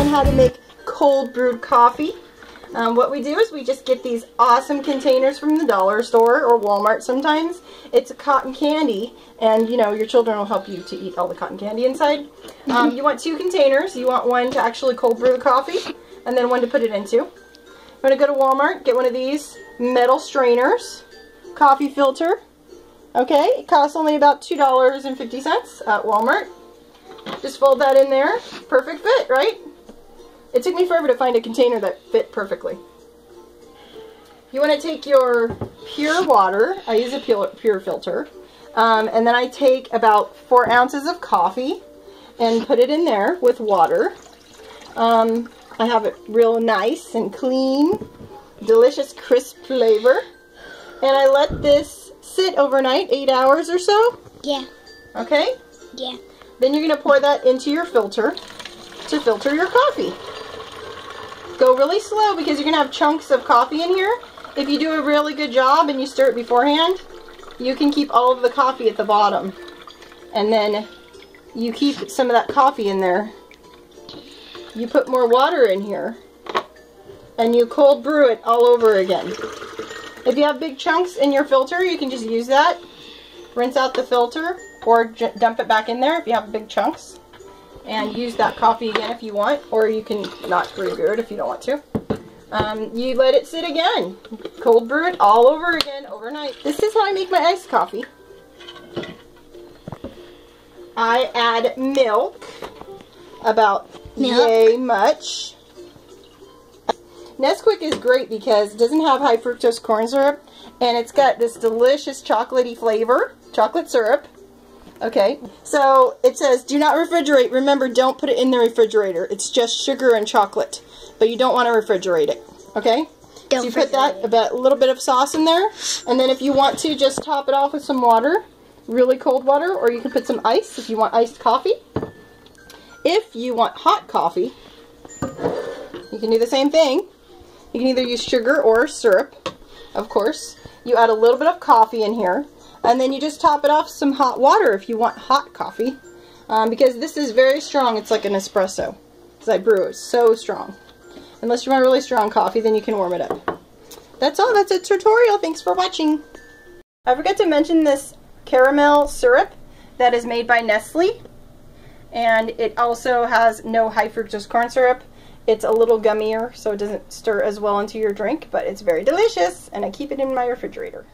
how to make cold brewed coffee. What we do is we just get these awesome containers from the dollar store or Walmart sometimes. It's a cotton candy, and you know, your children will help you to eat all the cotton candy inside. You want 2 containers. You want one to actually cold brew the coffee, and then one to put it into. You want to go to Walmart, get one of these metal strainers, coffee filter. Okay, it costs only about $2.50 at Walmart. Just fold that in there. Perfect fit, right? It took me forever to find a container that fit perfectly. You want to take your pure water. I use a pure filter. And then I take about 4 ounces of coffee and put it in there with water. I have it real nice and clean, delicious crisp flavor. And I let this sit overnight, 8 hours or so. Yeah. Okay? Yeah. Then you're going to pour that into your filter to filter your coffee. Go really slow because you're going to have chunks of coffee in here. If you do a really good job and you stir it beforehand, you can keep all of the coffee at the bottom. And then you keep some of that coffee in there. You put more water in here. And you cold brew it all over again. If you have big chunks in your filter, you can just use that. Rinse out the filter or dump it back in there if you have big chunks. And use that coffee again if you want, or you can not brew it if you don't want to. You let it sit again. Cold brew it all over again overnight. This is how I make my iced coffee. I add milk, about yay much. Nesquik is great because it doesn't have high fructose corn syrup, and it's got this delicious chocolatey flavor, chocolate syrup. Okay, so it says do not refrigerate. Remember, don't put it in the refrigerator. It's just sugar and chocolate, but you don't want to refrigerate it. Okay, so you put that, about a little bit of sauce in there, and then if you want to, just top it off with some water, really cold water, or you can put some ice if you want iced coffee. If you want hot coffee, you can do the same thing. You can either use sugar or syrup, of course. You add a little bit of coffee in here. And then you just top it off with some hot water if you want hot coffee. Because this is very strong. It's like an espresso. Because I brew it so strong. Unless you want really strong coffee, then you can warm it up. That's all. That's a tutorial. Thanks for watching. I forgot to mention this caramel syrup that is made by Nestle. And it also has no high fructose corn syrup. It's a little gummier, so it doesn't stir as well into your drink. But it's very delicious. And I keep it in my refrigerator.